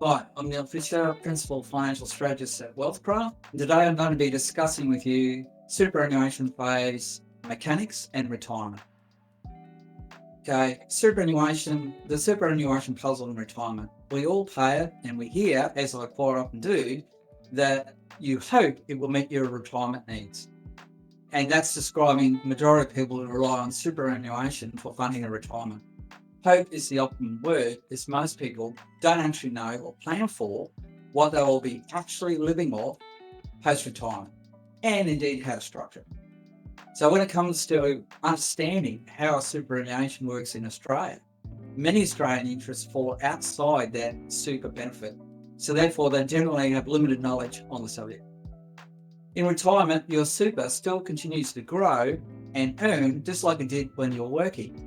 Hi, I'm Neil Fisher, Principal Financial Strategist at Wealthcraft. Today I'm going to be discussing with you superannuation phase mechanics and retirement. Okay, the superannuation puzzle in retirement. We all pay it and we hear, as I quite often do, that you hope it will meet your retirement needs. And that's describing the majority of people who rely on superannuation for funding a retirement. Hope is the optimum word, as most people don't actually know or plan for what they will be actually living off post-retirement, and indeed how to structure it. So when it comes to understanding how superannuation works in Australia, many Australian interests fall outside that super benefit. So therefore, they generally have limited knowledge on the subject. In retirement, your super still continues to grow and earn just like it did when you're working.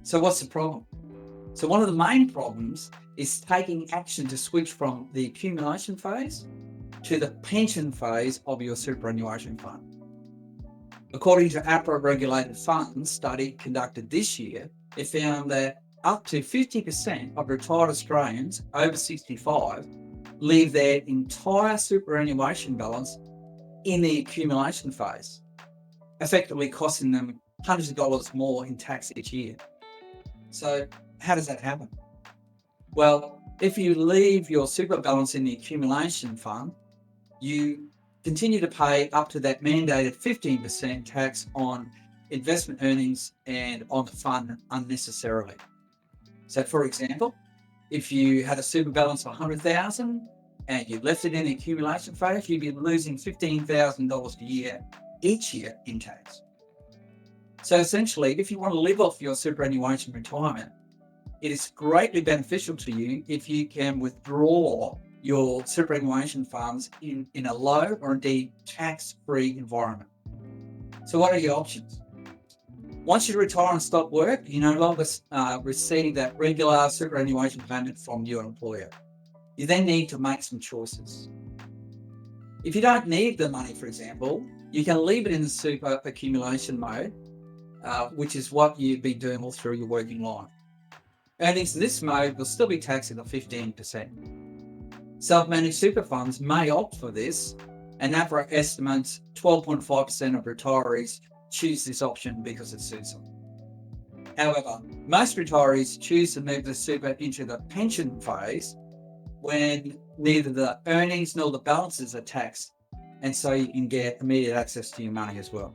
So what's the problem? So one of the main problems is taking action to switch from the accumulation phase to the pension phase of your superannuation fund. According to APRA regulated funds study conducted this year, it found that up to 50% of retired Australians over 65 leave their entire superannuation balance in the accumulation phase, effectively costing them hundreds of dollars more in tax each year. So how does that happen? Well, if you leave your super balance in the accumulation fund, you continue to pay up to that mandated 15% tax on investment earnings and on the fund unnecessarily. So for example, if you had a super balance of 100,000 and you left it in the accumulation phase, you'd be losing $15,000 a year each year in tax. So essentially, if you want to live off your superannuation retirement, it is greatly beneficial to you if you can withdraw your superannuation funds in a low or indeed tax-free environment. So what are your options? Once you retire and stop work, you no longer receive that regular superannuation payment from your employer. You then need to make some choices. If you don't need the money, for example, you can leave it in the super accumulation mode, which is what you've been doing all through your working life. Earnings in this mode will still be taxed at 15%. Self-managed super funds may opt for this, and APRA estimates 12.5% of retirees choose this option because it suits them. However, most retirees choose to move the super into the pension phase when neither the earnings nor the balances are taxed, and so you can get immediate access to your money as well.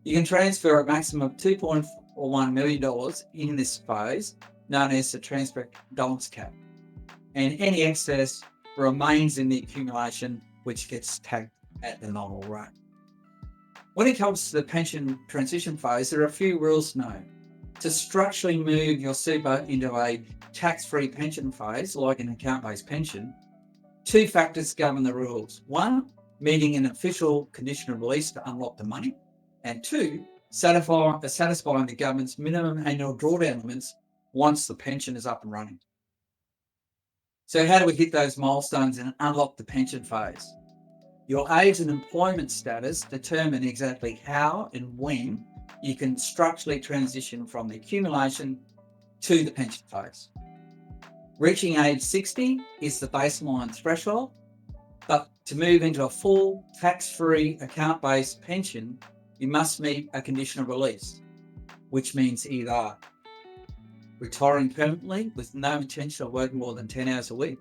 You can transfer a maximum of $2.1 million in this phase, known as the transfer balance cap, and any excess remains in the accumulation, which gets taxed at the normal rate. When it comes to the pension transition phase, there are a few rules to know. To structurally move your super into a tax-free pension phase, like an account-based pension, two factors govern the rules. One, meeting an official condition of release to unlock the money, and two, satisfying the government's minimum annual drawdown limits once the pension is up and running. So how do we hit those milestones and unlock the pension phase? Your age and employment status determine exactly how and when you can structurally transition from the accumulation to the pension phase. Reaching age 60 is the baseline threshold, but to move into a full tax-free account-based pension, you must meet a condition of release, which means either retiring permanently with no intention of working more than 10 hours a week,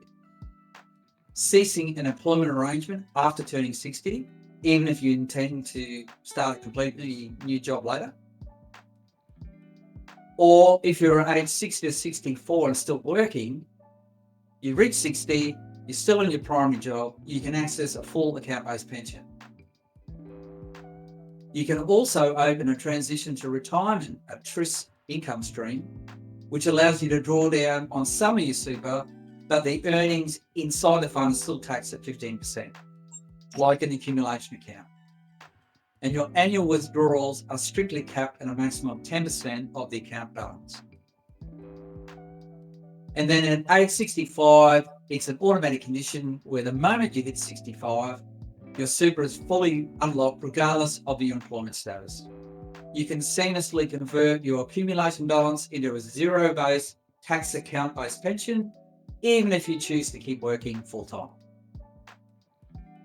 ceasing an employment arrangement after turning 60, even if you intend to start a completely new job later, or if you're at age 60 to 64 and still working, you reach 60, you're still in your primary job, you can access a full account-based pension. You can also open a transition to retirement, a TRIS income stream, which allows you to draw down on some of your super, but the earnings inside the fund is still taxed at 15%, like an accumulation account. And your annual withdrawals are strictly capped at a maximum of 10% of the account balance. And then at age 65, it's an automatic condition where the moment you hit 65, your super is fully unlocked regardless of your employment status. You can seamlessly convert your accumulation balance into a zero-based tax account-based pension, even if you choose to keep working full-time.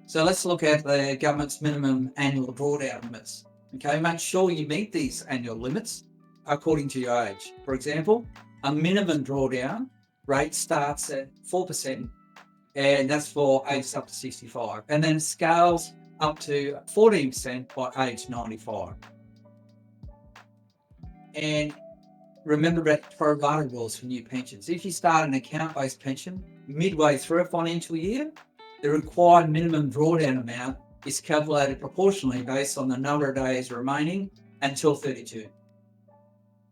So let's look at the government's minimum annual drawdown limits. Okay, make sure you meet these annual limits according to your age. For example, a minimum drawdown rate starts at 4%, and that's for ages up to 65, and then scales up to 14% by age 95. And remember about pro rata rules for new pensions. If you start an account-based pension midway through a financial year, the required minimum drawdown amount is calculated proportionally based on the number of days remaining until 30 June.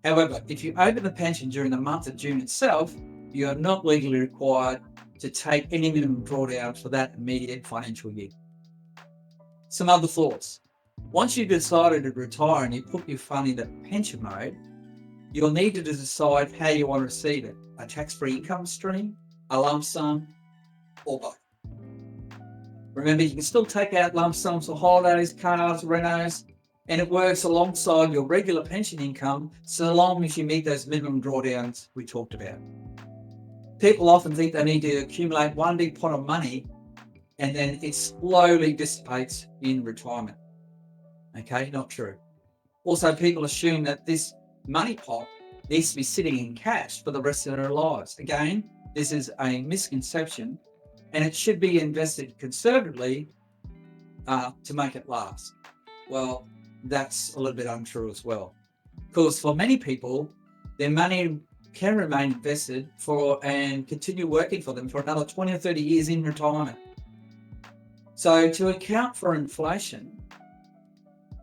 However, if you open the pension during the month of June itself, you are not legally required to take any minimum drawdown for that immediate financial year. Some other thoughts. Once you've decided to retire and you put your fund into pension mode, you'll need to decide how you want to receive it: a tax-free income stream, a lump sum, or both. Remember, you can still take out lump sums for holidays, cars, renos, and it works alongside your regular pension income so long as you meet those minimum drawdowns we talked about. People often think they need to accumulate one big pot of money and then it slowly dissipates in retirement. Okay, not true. Also, people assume that this money pot needs to be sitting in cash for the rest of their lives. Again, this is a misconception, and it should be invested conservatively to make it last. Well, that's a little bit untrue as well. Because for many people, their money can remain invested and continue working for them for another 20 or 30 years in retirement. So to account for inflation,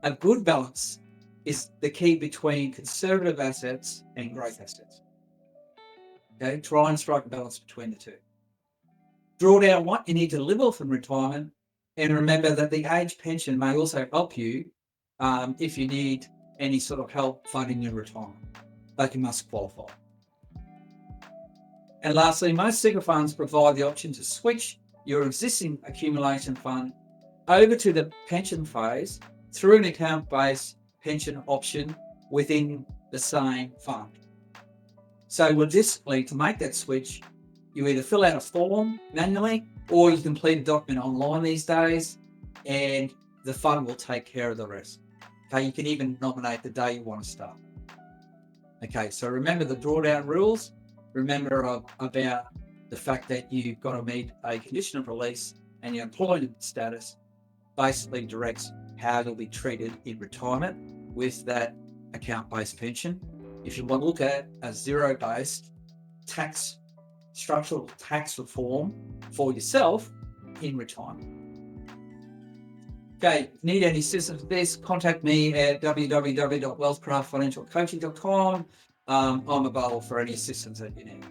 a good balance is the key between conservative assets and growth assets. Okay, try and strike a balance between the two. Draw down what you need to live off in retirement, and remember that the age pension may also help you if you need any sort of help funding your retirement, but you must qualify. And lastly, most super funds provide the option to switch your existing accumulation fund over to the pension phase through an account-based pension option within the same fund. So logistically, to make that switch, you either fill out a form manually or you complete a document online these days, and the fund will take care of the rest. Okay, you can even nominate the day you want to start. Okay, so remember the drawdown rules. Remember about the fact that you've got to meet a condition of release, and your employment status basically directs how you'll be treated in retirement with that account-based pension. If you want to look at a zero-based structural tax reform for yourself in retirement. Okay, need any assistance with this, contact me at www.wealthcraftfinancialcoaching.com. I'm available for any assistance that you need.